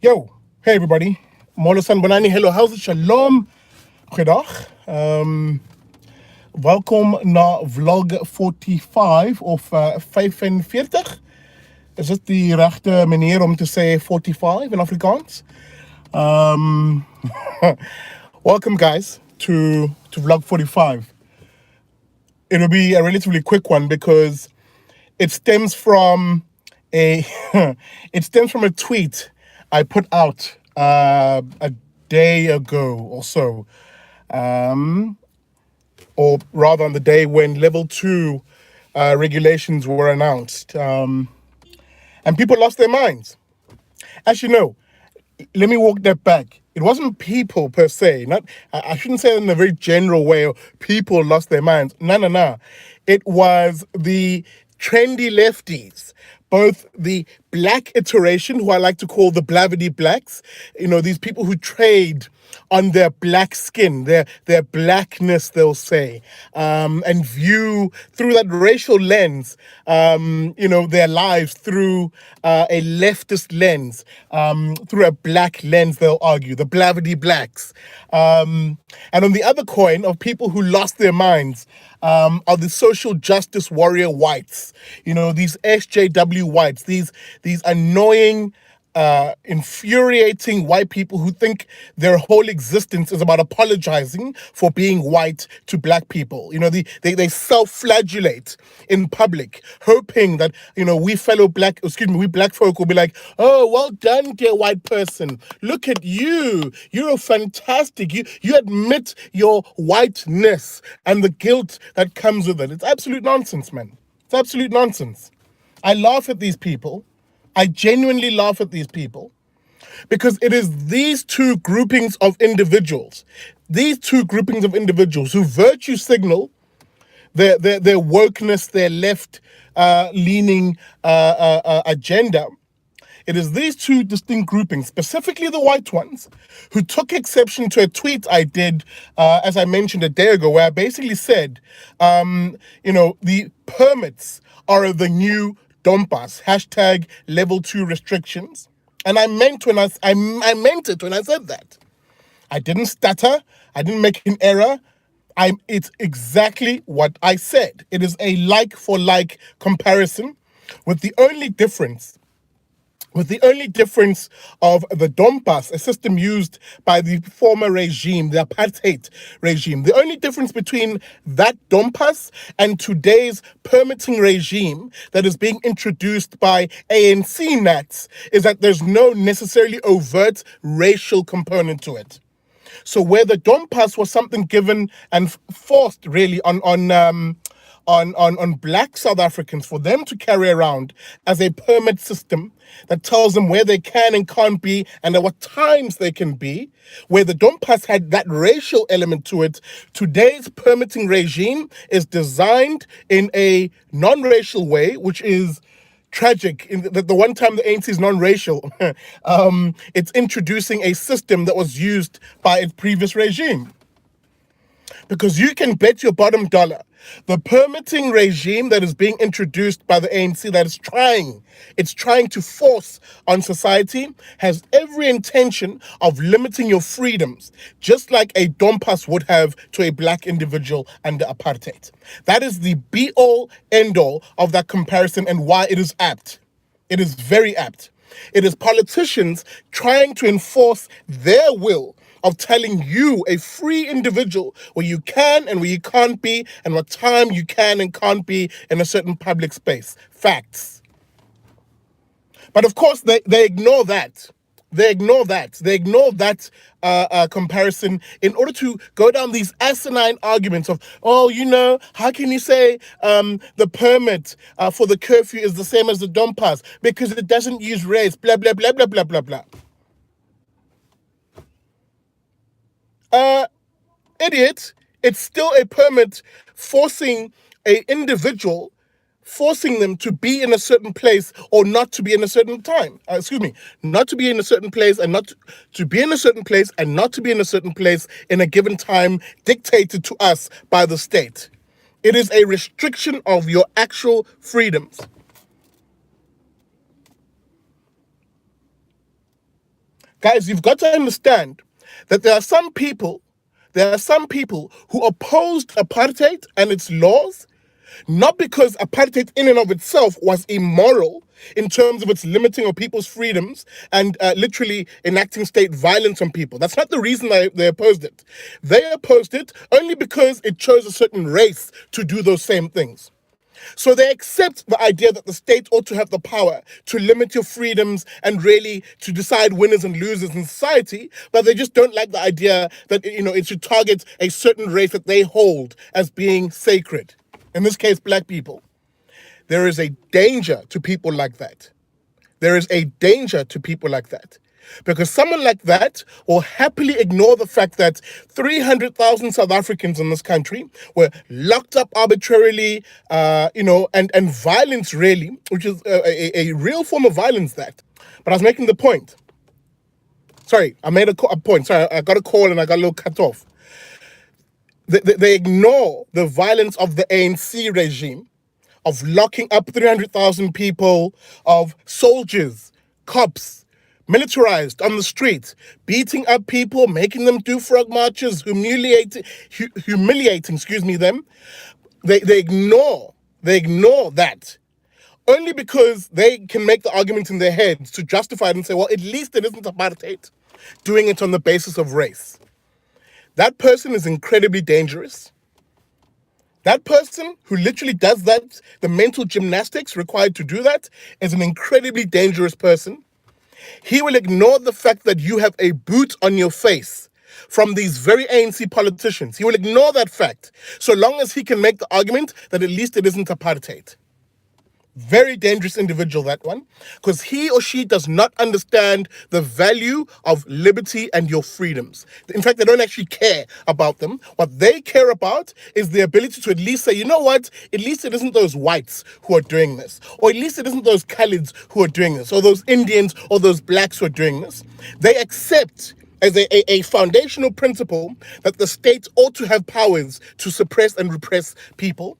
Yo, hey everybody. Molo Sanbonani, hello, how's it? Shalom. Goedendag. Welkom naar vlog 45 of 45. Is dit die rechte manier om te zeggen 45 in Afrikaans? Welcome guys to vlog 45. It'll be a relatively quick one because it stems from a tweet I put out a day ago or so, or rather on the day when level 2 regulations were announced, and people lost their minds. As you know, let me walk that back. It wasn't people per se. I shouldn't say it in a very general way. People lost their minds. No. It was the trendy lefties, both the black iteration, who I like to call the Blavity Blacks. You know, these people who trade on their black skin, their blackness, they'll say, and view through that racial lens, their lives through a leftist lens, through a black lens, they'll argue, the Blavity Blacks. And on the other coin of people who lost their minds are the social justice warrior whites, these SJW whites, these annoying, infuriating white people who think their whole existence is about apologizing for being white to black people. They self-flagellate in public, hoping that, we black folk will be like, oh, well done, dear white person. Look at you. You're fantastic. You admit your whiteness and the guilt that comes with it. It's absolute nonsense, man. It's absolute nonsense. I laugh at these people. I genuinely laugh at these people because it is these two groupings of individuals who virtue signal their wokeness, their left-leaning agenda. It is these two distinct groupings, specifically the white ones, who took exception to a tweet I did, as I mentioned a day ago, where I basically said, the permits are the new Dompas, hashtag level 2 restrictions. And I meant it when I said that. I didn't stutter. I didn't make an error. It's exactly what I said. It is a like for like comparison, with the only difference of the Dompas, a system used by the former regime, the Apartheid regime. The only difference between that Dompas and today's permitting regime that is being introduced by ANC Nats is that there's no necessarily overt racial component to it. So where the Dompas was something given and forced really on black South Africans for them to carry around as a permit system that tells them where they can and can't be and at what times they can be, where the Dompas had that racial element to it, today's permitting regime is designed in a non-racial way, which is tragic. In the one time the ANC is non-racial, it's introducing a system that was used by its previous regime. Because you can bet your bottom dollar, the permitting regime that is being introduced by the ANC, that is trying to force on society, has every intention of limiting your freedoms, just like a Dompas would have to a black individual under apartheid. That is the be-all, end-all of that comparison and why it is apt. It is very apt. It is politicians trying to enforce their will of telling you, a free individual, where you can and where you can't be, and what time you can and can't be in a certain public space. Facts. But of course, they ignore that. They ignore that comparison in order to go down these asinine arguments of, how can you say the permit for the curfew is the same as the Dompas because it doesn't use race, blah, blah, blah, blah, blah, blah, blah. Idiot, it's still a permit forcing an individual, forcing them to be in a certain place or not to be in a certain time. Not to be in a certain place and not to be in a certain place and not to be in a certain place in a given time dictated to us by the state. It is a restriction of your actual freedoms. Guys, you've got to understand that there are some people who opposed apartheid and its laws, not because apartheid in and of itself was immoral in terms of its limiting of people's freedoms and literally enacting state violence on people. That's not the reason they opposed it. They opposed it only because it chose a certain race to do those same things. So they accept the idea that the state ought to have the power to limit your freedoms and really to decide winners and losers in society, but they just don't like the idea that, it should target a certain race that they hold as being sacred. In this case, black people. There is a danger to people like that. There is a danger to people like that. Because someone like that will happily ignore the fact that 300,000 South Africans in this country were locked up arbitrarily, and violence really, which is a real form of violence that. But I was making the point. Sorry, I made a point. Sorry, I got a call and I got a little cut off. They ignore the violence of the ANC regime, of locking up 300,000 people, of soldiers, cops, militarized on the street, beating up people, making them do frog marches, humiliating them. They ignore that only because they can make the argument in their heads to justify it and say, well, at least it isn't apartheid, doing it on the basis of race. That person is incredibly dangerous. That person who literally does that, the mental gymnastics required to do that, is an incredibly dangerous person. He will ignore the fact that you have a boot on your face from these very ANC politicians. He will ignore that fact, so long as he can make the argument that at least it isn't apartheid. Very dangerous individual, that one, because he or she does not understand the value of liberty and your freedoms. In fact, they don't actually care about them. What they care about is the ability to at least say, you know what, at least it isn't those whites who are doing this, or at least it isn't those Khalids who are doing this, or those Indians or those blacks who are doing this. They accept as a foundational principle that the state ought to have powers to suppress and repress people.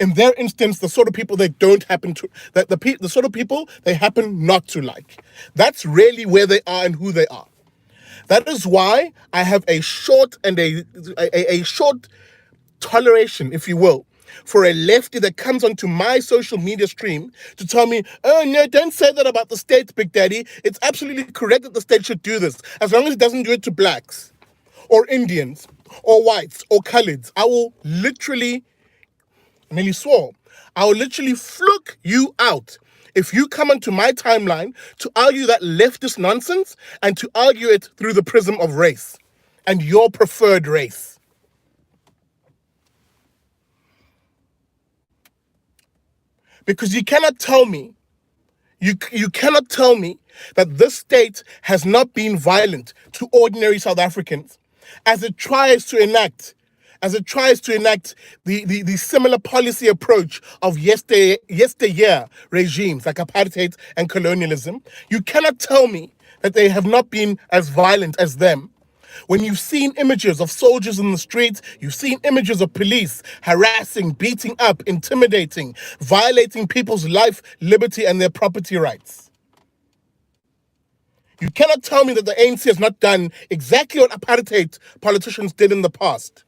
In their instance, the sort of people they don't happen to, the sort of people they happen not to like. That's really where they are and who they are. That is why I have a short toleration, if you will, for a lefty that comes onto my social media stream to tell me, oh no, don't say that about the state, Big Daddy. It's absolutely correct that the state should do this, as long as it doesn't do it to blacks or Indians or whites or Khalids. I will literally, I nearly swore, I will literally fluke you out if you come onto my timeline to argue that leftist nonsense and to argue it through the prism of race and your preferred race. Because you cannot tell me, you cannot tell me that this state has not been violent to ordinary South Africans as it tries to enact the similar policy approach of yesteryear regimes like apartheid and colonialism. You cannot tell me that they have not been as violent as them. When you've seen images of soldiers in the streets, you've seen images of police harassing, beating up, intimidating, violating people's life, liberty, and their property rights. You cannot tell me that the ANC has not done exactly what apartheid politicians did in the past.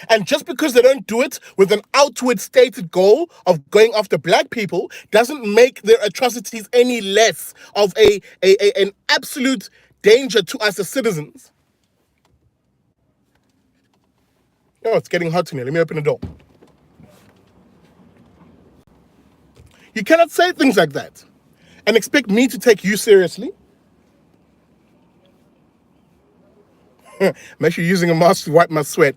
And just because they don't do it with an outward stated goal of going after black people doesn't make their atrocities any less of an absolute danger to us as citizens. Oh, it's getting hot in here. Let me open the door. You cannot say things like that and expect me to take you seriously. I'm actually using a mask to wipe my sweat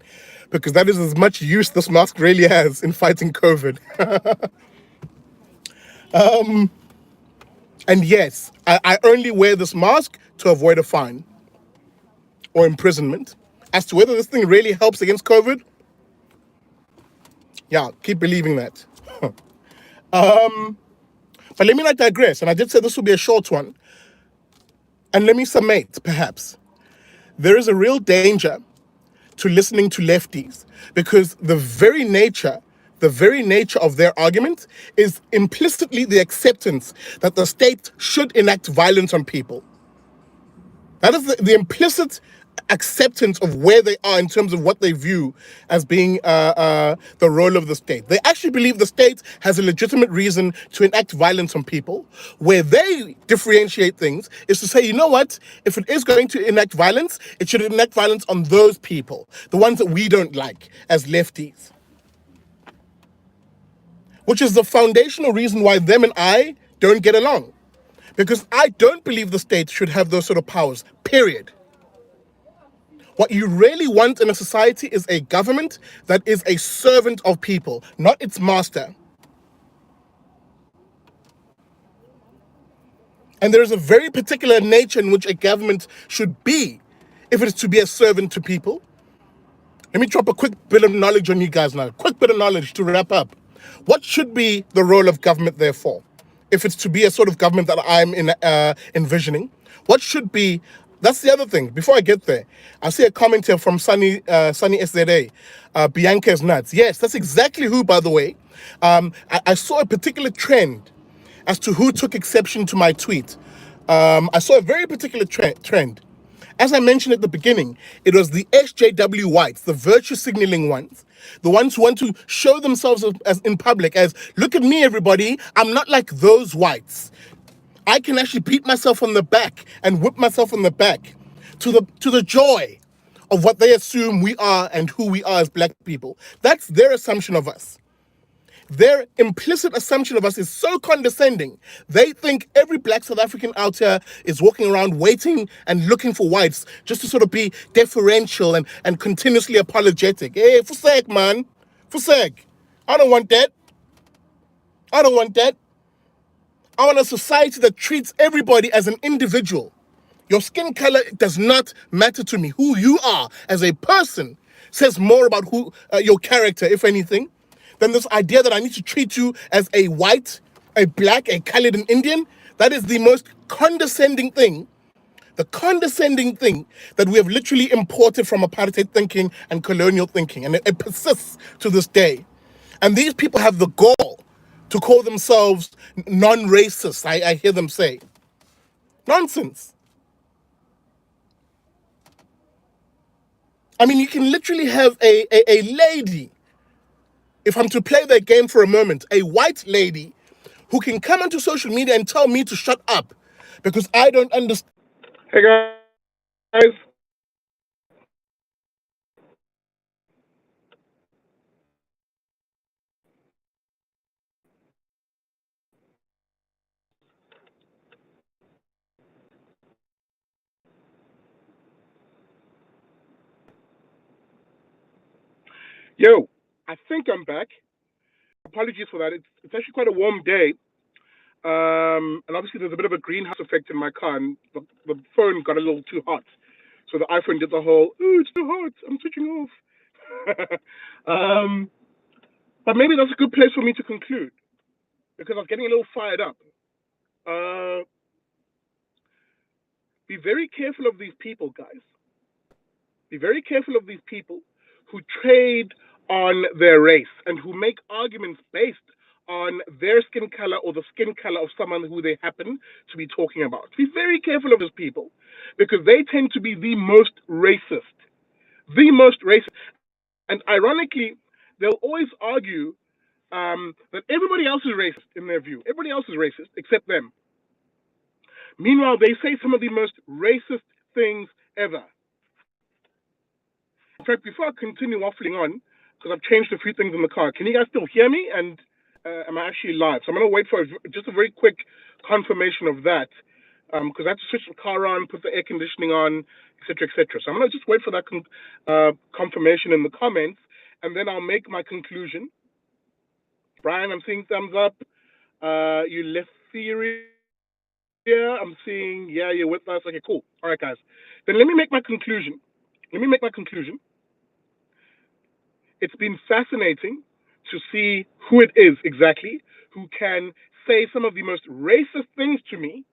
because that is as much use this mask really has in fighting COVID. And yes, I only wear this mask to avoid a fine or imprisonment. As to whether this thing really helps against COVID, yeah, keep believing that. But let me not digress. And I did say this will be a short one. And let me summate, perhaps. There is a real danger to listening to lefties because the very nature of their argument is implicitly the acceptance that the state should enact violence on people. That is the implicit acceptance of where they are in terms of what they view as being the role of the state. They actually believe the state has a legitimate reason to enact violence on people. Where they differentiate things is to say, you know what, if it is going to enact violence, it should enact violence on those people, the ones that we don't like as lefties. Which is the foundational reason why them and I don't get along. Because I don't believe the state should have those sort of powers, period. What you really want in a society is a government that is a servant of people, not its master. And there is a very particular nature in which a government should be if it is to be a servant to people. Let me drop a quick bit of knowledge on you guys now. Quick bit of knowledge to wrap up. What should be the role of government, therefore, if it's to be a sort of government that I'm envisioning? What should be? That's the other thing. Before I get there, I see a comment here from Sunny SZA. Bianca's nuts. Yes, that's exactly who, by the way. I saw a particular trend as to who took exception to my tweet. I saw a very particular trend. As I mentioned at the beginning, it was the SJW whites, the virtue signaling ones, the ones who want to show themselves as in public as, look at me, everybody, I'm not like those whites. I can actually beat myself on the back and whip myself on the back to the joy of what they assume we are and who we are as black people. That's their assumption of us. Their implicit assumption of us is so condescending. They think every black South African out here is walking around waiting and looking for whites just to sort of be deferential and continuously apologetic. Hey, for sake, man. For sake. I don't want that. I don't want that. I want a society that treats everybody as an individual. Your skin color does not matter to me. Who you are as a person says more about who your character, if anything, than this idea that I need to treat you as a white, a black, a colored, an Indian. That is the most condescending thing, the condescending thing that we have literally imported from apartheid thinking and colonial thinking. And it persists to this day. And these people have the gall to call themselves non-racist, I hear them say. Nonsense. I mean, you can literally have a lady, if I'm to play that game for a moment, a white lady who can come onto social media and tell me to shut up because I don't understand. Hey guys. Yo, I think I'm back. Apologies for that. It's actually quite a warm day. And obviously there's a bit of a greenhouse effect in my car, and the phone got a little too hot. So the iPhone did the whole, oh, it's too hot, I'm switching off. um, but maybe that's a good place for me to conclude because I was getting a little fired up. Uh, be very careful of these people, guys. Be very careful of these people who trade on their race and who make arguments based on their skin color or the skin color of someone who they happen to be talking about. Be very careful of those people because they tend to be the most racist. The most racist. And ironically, they'll always argue that everybody else is racist in their view. Everybody else is racist except them. Meanwhile, they say some of the most racist things ever. In fact, before I continue waffling on, because I've changed a few things in the car, can you guys still hear me? And am I actually live? So I'm going to wait for just a very quick confirmation of that, because I have to switch the car on, put the air conditioning on, etc., etc. So I'm going to just wait for that confirmation in the comments, and then I'll make my conclusion. Brian, I'm seeing thumbs up. You left theory. Yeah, I'm seeing, yeah, you're with us. Okay, cool. All right, guys. Then let me make my conclusion. It's been fascinating to see who it is exactly who can say some of the most racist things to me,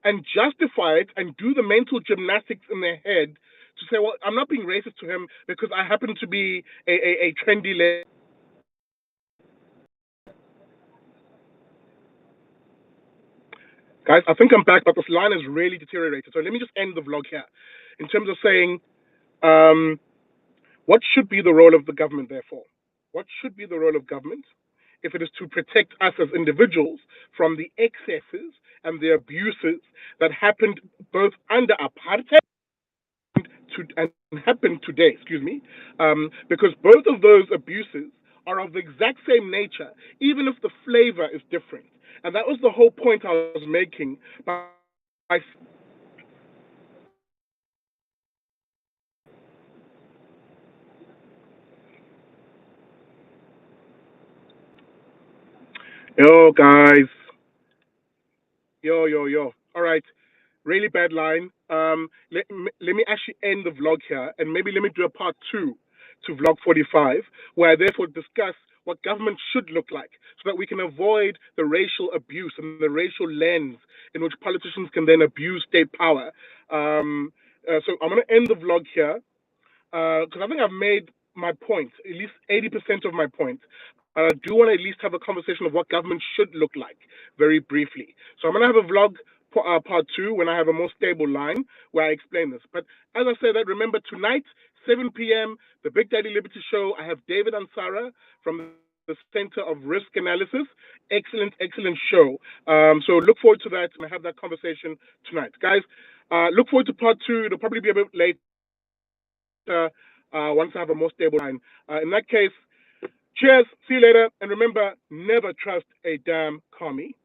and justify it and do the mental gymnastics in their head to say, well, I'm not being racist to him because I happen to be a trendy lady. Guys, I think I'm back, but this line has really deteriorated. So let me just end the vlog here in terms of saying um, what should be the role of the government, therefore? What should be the role of government if it is to protect us as individuals from the excesses and the abuses that happened both under apartheid and happened today, because both of those abuses are of the exact same nature, even if the flavor is different. And that was the whole point I was making by yo guys, yo. All right, really bad line. Let me actually end the vlog here, and maybe let me do a part two to vlog 45, where I therefore discuss what government should look like, so that we can avoid the racial abuse and the racial lens in which politicians can then abuse state power. So I'm going to end the vlog here because I think I've made my point, at least 80% of my point. But I do want to at least have a conversation of what government should look like very briefly. So I'm going to have a vlog part two when I have a more stable line where I explain this. But as I said, remember tonight, 7 p.m., the Big Daddy Liberty Show. I have David Ansara from the Center of Risk Analysis. Excellent show. So look forward to that and have that conversation tonight. Guys, look forward to part two. It'll probably be a bit late once I have a more stable line. In that case, cheers, see you later, and remember, never trust a damn commie.